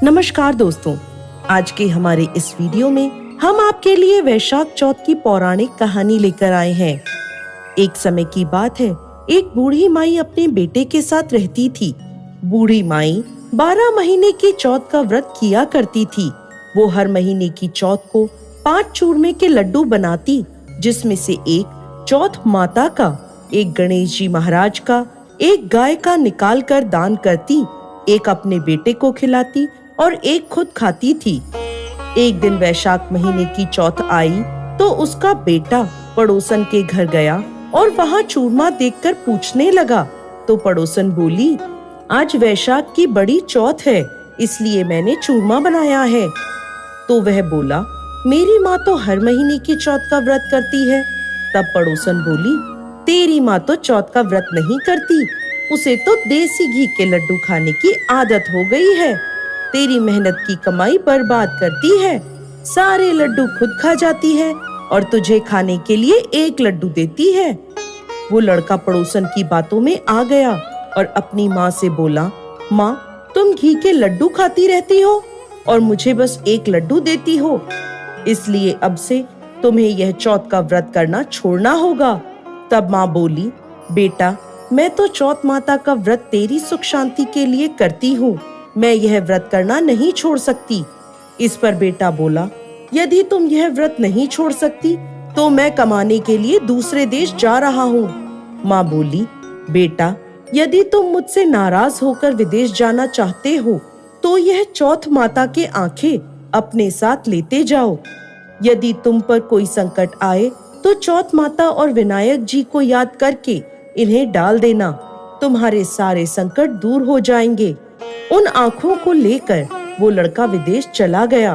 नमस्कार दोस्तों, आज के हमारे इस वीडियो में हम आपके लिए वैशाख चौथ की पौराणिक कहानी लेकर आए हैं। एक समय की बात है, एक बूढ़ी माई अपने बेटे के साथ रहती थी। बूढ़ी माई 12 महीने की चौथ का व्रत किया करती थी। वो हर महीने की चौथ को 5 चूरमे के लड्डू बनाती, जिसमें से एक चौथ माता का, एक गणेश जी महाराज का, एक गाय का निकाल कर दान करती, एक अपने बेटे को खिलाती और एक खुद खाती थी। एक दिन वैशाख महीने की चौथ आई तो उसका बेटा पड़ोसन के घर गया और वहाँ चूरमा देखकर पूछने लगा तो पड़ोसन बोली, आज वैशाख की बड़ी चौथ है, इसलिए मैंने चूरमा बनाया है। तो वह बोला, मेरी माँ तो हर महीने की चौथ का व्रत करती है। तब पड़ोसन बोली, तेरी माँ तो चौथ का व्रत नहीं करती, उसे तो देसी घी के लड्डू खाने की आदत हो गई है। तेरी मेहनत की कमाई बर्बाद करती है, सारे लड्डू खुद खा जाती है और तुझे खाने के लिए एक लड्डू देती है। वो लड़का पड़ोसन की बातों में आ गया और अपनी माँ से बोला, माँ, तुम घी के लड्डू खाती रहती हो और मुझे बस एक लड्डू देती हो, इसलिए अब से तुम्हें यह चौथ का व्रत करना छोड़ना होगा। तब माँ बोली, बेटा, मैं तो चौथ माता का व्रत तेरी सुख शांति के लिए करती हूँ, मैं यह व्रत करना नहीं छोड़ सकती। इस पर बेटा बोला, यदि तुम यह व्रत नहीं छोड़ सकती तो मैं कमाने के लिए दूसरे देश जा रहा हूँ। माँ बोली, बेटा, यदि तुम मुझसे नाराज होकर विदेश जाना चाहते हो तो यह चौथ माता के आंखें अपने साथ लेते जाओ। यदि तुम पर कोई संकट आए तो चौथ माता और विनायक जी को याद करके इन्हें डाल देना, तुम्हारे सारे संकट दूर हो जाएंगे। उन आंखों को लेकर वो लड़का विदेश चला गया।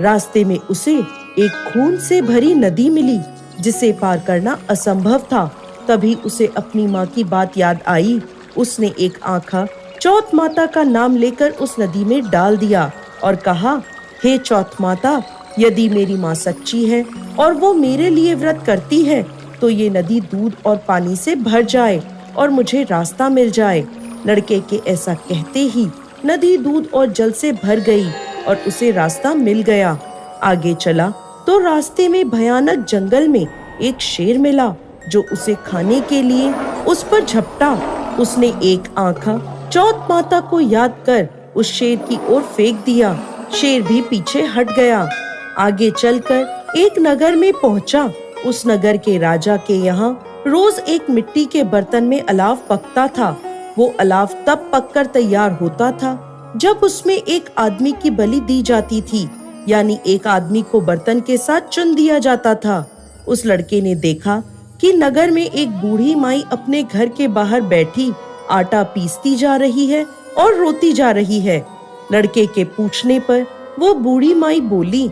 रास्ते में उसे एक खून से भरी नदी मिली, जिसे पार करना असंभव था। तभी उसे अपनी माँ की बात याद आई। उसने एक आंखा चौथ माता का नाम लेकर उस नदी में डाल दिया और कहा, हे चौथ माता, यदि मेरी माँ सच्ची है और वो मेरे लिए व्रत करती है तो ये नदी दूध और पानी से भर जाए और मुझे रास्ता मिल जाए। लड़के के ऐसा कहते ही नदी दूध और जल से भर गई और उसे रास्ता मिल गया। आगे चला तो रास्ते में भयानक जंगल में एक शेर मिला जो उसे खाने के लिए उस पर झपटा। उसने एक आंखा चौथ माता को याद कर उस शेर की ओर फेंक दिया। शेर भी पीछे हट गया। आगे चलकर एक नगर में पहुंचा। उस नगर के राजा के यहाँ रोज एक मिट्टी के बर्तन में अलाव पकता था। वो अलाव तब पककर तैयार होता था जब उसमें एक आदमी की बलि दी जाती थी, यानी एक आदमी को बर्तन के साथ चुन दिया जाता था। उस लड़के ने देखा कि नगर में एक बूढ़ी माई अपने घर के बाहर बैठी आटा पीसती जा रही है और रोती जा रही है। लड़के के पूछने पर वो बूढ़ी माई बोली,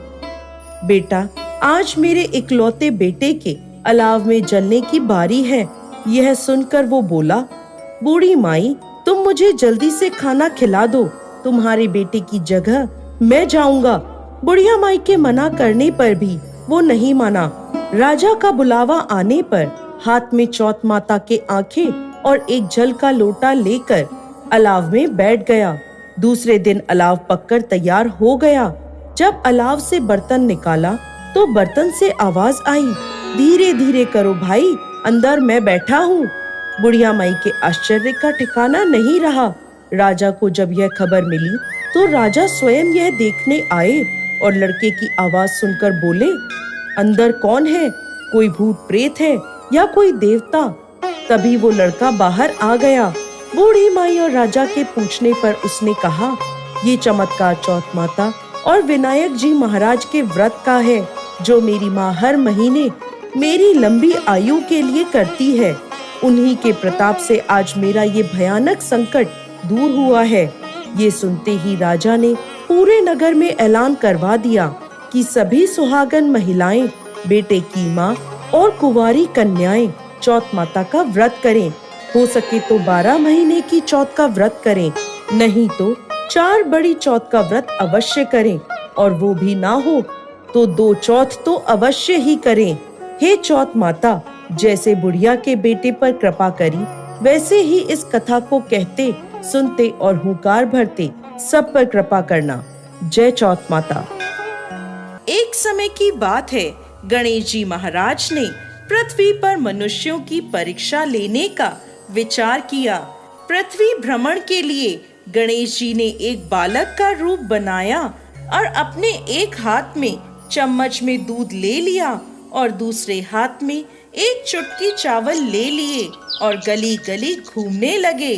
बेटा, आज मेरे इकलौते बेटे के अलाव में जलने की बारी है। यह सुनकर वो बोला, बूढ़ी माई, तुम मुझे जल्दी से खाना खिला दो, तुम्हारे बेटे की जगह मैं जाऊंगा। बुढ़िया माई के मना करने पर भी वो नहीं माना। राजा का बुलावा आने पर हाथ में चौथ माता के आंखें और एक जल का लोटा लेकर अलाव में बैठ गया। दूसरे दिन अलाव पककर तैयार हो गया। जब अलाव से बर्तन निकाला तो बर्तन से आवाज आई, धीरे धीरे करो भाई, अंदर मैं बैठा हूँ। बुढ़िया माई के आश्चर्य का ठिकाना नहीं रहा। राजा को जब यह खबर मिली तो राजा स्वयं यह देखने आए और लड़के की आवाज सुनकर बोले, अंदर कौन है? कोई भूत प्रेत है या कोई देवता? तभी वो लड़का बाहर आ गया। बूढ़ी माई और राजा के पूछने पर उसने कहा, ये चमत्कार चौथ माता और विनायक जी महाराज के व्रत का है, जो मेरी माँ हर महीने मेरी लंबी आयु के लिए करती है। उन्हीं के प्रताप से आज मेरा ये भयानक संकट दूर हुआ है। ये सुनते ही राजा ने पूरे नगर में ऐलान करवा दिया कि सभी सुहागन महिलाएं, बेटे की माँ और कुंवारी कन्याएं चौथ माता का व्रत करें। हो सके तो 12 महीने की चौथ का व्रत करें, नहीं तो 4 बड़ी चौथ का व्रत अवश्य करें, और वो भी ना हो तो 2 चौथ तो अवश्य ही करें। हे चौथ माता, जैसे बुढ़िया के बेटे पर कृपा करी, वैसे ही इस कथा को कहते, सुनते और हुंकार भरते सब पर कृपा करना। जय चौथ माता। एक समय की बात है, गणेश जी महाराज ने पृथ्वी पर मनुष्यों की परीक्षा लेने का विचार किया। पृथ्वी भ्रमण के लिए गणेश जी ने एक बालक का रूप बनाया और अपने एक हाथ में चम्मच में दूध ले लिया और दूसरे हाथ में एक चुटकी चावल ले लिए और गली गली घूमने लगे।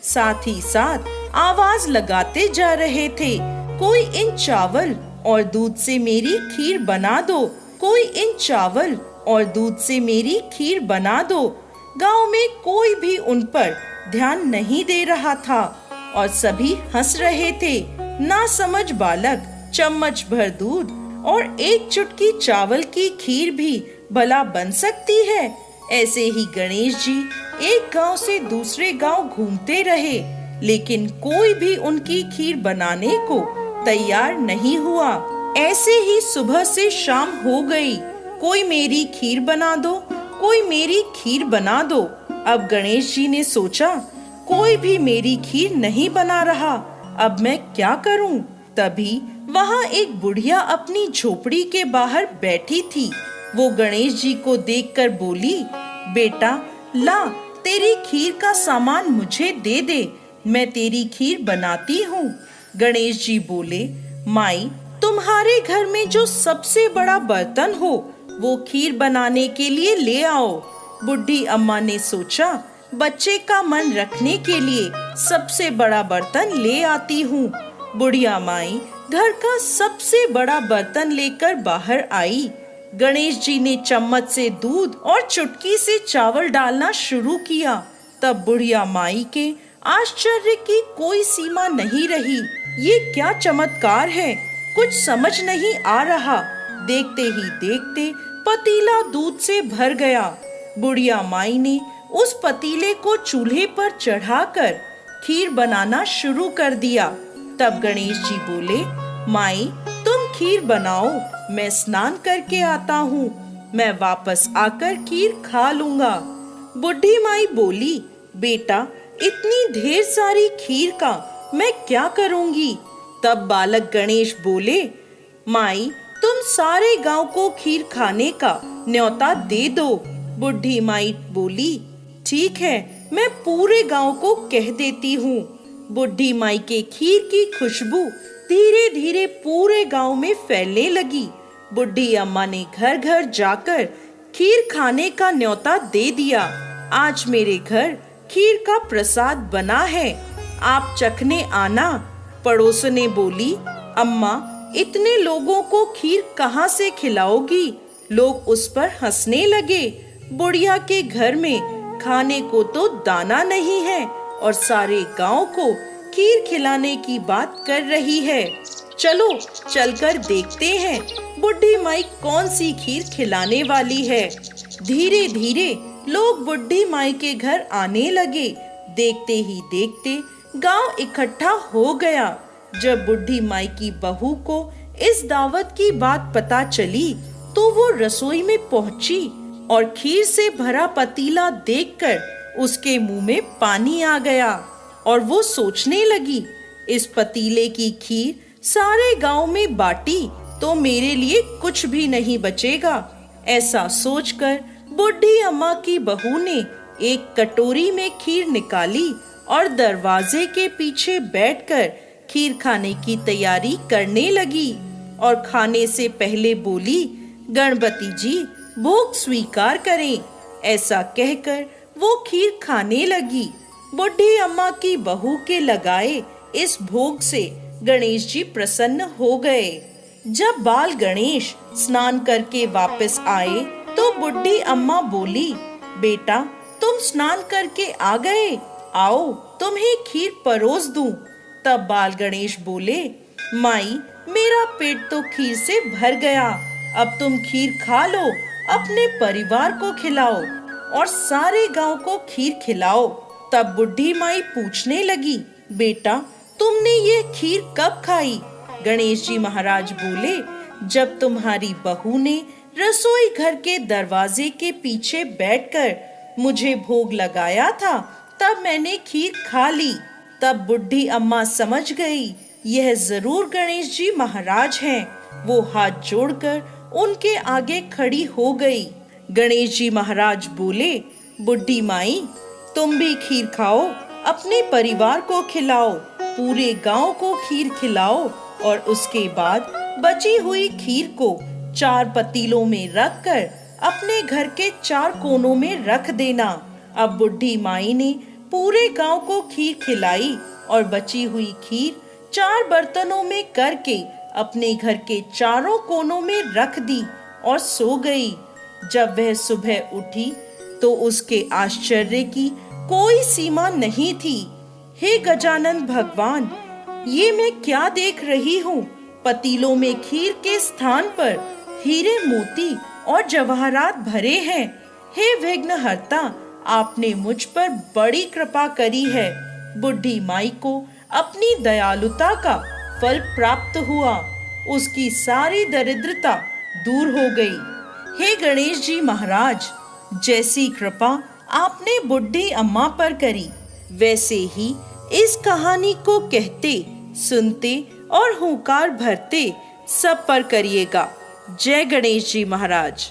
साथ ही साथ आवाज लगाते जा रहे थे, कोई इन चावल और दूध से मेरी खीर बना दो, कोई इन चावल और दूध से मेरी खीर बना दो। गांव में कोई भी उन पर ध्यान नहीं दे रहा था और सभी हंस रहे थे। ना समझ बालक चम्मच भर दूध और एक चुटकी चावल की खीर भी भला बन सकती है। ऐसे ही गणेश जी एक गांव से दूसरे गांव घूमते रहे, लेकिन कोई भी उनकी खीर बनाने को तैयार नहीं हुआ। ऐसे ही सुबह से शाम हो गई, कोई मेरी खीर बना दो, कोई मेरी खीर बना दो। अब गणेश जी ने सोचा, कोई भी मेरी खीर नहीं बना रहा, अब मैं क्या करूं? तभी वहां एक बुढ़िया अपनी झोपड़ी के बाहर बैठी थी। वो गणेश जी को देखकर बोली, बेटा ला, तेरी खीर का सामान मुझे दे दे, मैं तेरी खीर बनाती हूँ। गणेश जी बोले, माई, तुम्हारे घर में जो सबसे बड़ा बर्तन हो वो खीर बनाने के लिए ले आओ। बुढ़ी अम्मा ने सोचा, बच्चे का मन रखने के लिए सबसे बड़ा बर्तन ले आती हूँ। बुढ़िया माई घर का सबसे बड़ा बर्तन लेकर बाहर आई। गणेश जी ने चम्मच से दूध और चुटकी से चावल डालना शुरू किया। तब बुढ़िया माई के आश्चर्य की कोई सीमा नहीं रही। ये क्या चमत्कार है, कुछ समझ नहीं आ रहा। देखते ही देखते पतीला दूध से भर गया। बुढ़िया माई ने उस पतीले को चूल्हे पर चढ़ाकर खीर बनाना शुरू कर दिया। तब गणेश जी बोले, माई, तुम खीर बनाओ, मैं स्नान करके आता हूँ, मैं वापस आकर खीर खा लूंगा। बुढ़ी माई बोली, बेटा, इतनी ढेर सारी खीर का मैं क्या करूंगी? तब बालक गणेश बोले, माई, तुम सारे गांव को खीर खाने का न्योता दे दो। बुढ़ी माई बोली, ठीक है, मैं पूरे गांव को कह देती हूँ। बुढ़ी माई के खीर की खुशबू धीरे धीरे पूरे गांव में फैलने लगी। बुढ़ी अम्मा ने घर घर जाकर खीर खाने का न्योता दे दिया। आज मेरे घर खीर का प्रसाद बना है, आप चखने आना। पड़ोसने बोली, अम्मा, इतने लोगों को खीर कहाँ से खिलाओगी? लोग उस पर हंसने लगे। बुढ़िया के घर में खाने को तो दाना नहीं है और सारे गांव को खीर खिलाने की बात कर रही है। चलो चलकर देखते हैं बुढ़ी माई कौन सी खीर खिलाने वाली है। धीरे धीरे लोग बुढ़ी माई के घर आने लगे। देखते ही देखते गांव इकट्ठा हो गया। जब बुढ़ी माई की बहू को इस दावत की बात पता चली तो वो रसोई में पहुंची और खीर से भरा पतीला देखकर उसके मुंह में पानी आ गया और वो सोचने लगी, इस पतीले की खीर सारे गांव में बांटी तो मेरे लिए कुछ भी नहीं बचेगा। ऐसा सोचकर बुढ़ी अम्मा की बहू ने एक कटोरी में खीर निकाली और दरवाजे के पीछे बैठकर खीर खाने की तैयारी करने लगी और खाने से पहले बोली, गणपति जी, भोग स्वीकार करें। ऐसा कहकर वो खीर खाने लगी। बुढ़ी अम्मा की बहू के लगाए इस भोग से गणेश जी प्रसन्न हो गए। जब बाल गणेश स्नान करके वापस आए तो बुढ़ी अम्मा बोली, बेटा, तुम स्नान करके आ गए, आओ तुम्हें खीर परोस दूं। तब बाल गणेश बोले, माई, मेरा पेट तो खीर से भर गया, अब तुम खीर खा लो, अपने परिवार को खिलाओ और सारे गांव को खीर खिलाओ। तब बुढ़ी माई पूछने लगी, बेटा, तुमने ये खीर कब खाई? गणेश जी महाराज बोले, जब तुम्हारी बहू ने रसोई घर के दरवाजे के पीछे बैठकर मुझे भोग लगाया था, तब मैंने खीर खा ली। तब बुढ़ी अम्मा समझ गई यह जरूर गणेश जी महाराज हैं। वो हाथ जोड़कर उनके आगे खड़ी हो गई। गणेश जी महाराज बोले, बुड्ढी माई, तुम भी खीर खाओ, अपने परिवार को खिलाओ, पूरे गांव को खीर खिलाओ और उसके बाद बची हुई खीर को 4 पतीलों में रखकर अपने घर के 4 कोनों में रख देना। अब बुड्ढी माई ने पूरे गांव को खीर खिलाई और बची हुई खीर 4 बर्तनों में करके अपने घर के चारों कोनों में रख दी और सो गई। जब वह सुबह उठी तो उसके आश्चर्य की कोई सीमा नहीं थी। हे गजानन भगवान, ये मैं क्या देख रही हूँ? पतीलों में खीर के स्थान पर हीरे मोती और जवाहरात भरे हैं। हे विघ्नहर्ता, आपने मुझ पर बड़ी कृपा करी है। बुड्ढी माई को अपनी दयालुता का फल प्राप्त हुआ। उसकी सारी दरिद्रता दूर हो गई। हे गणेश जी महाराज, जैसी कृपा आपने बुड्ढी अम्मा पर करी, वैसे ही इस कहानी को कहते, सुनते और हुंकार भरते सब पर करिएगा। जय गणेश जी महाराज।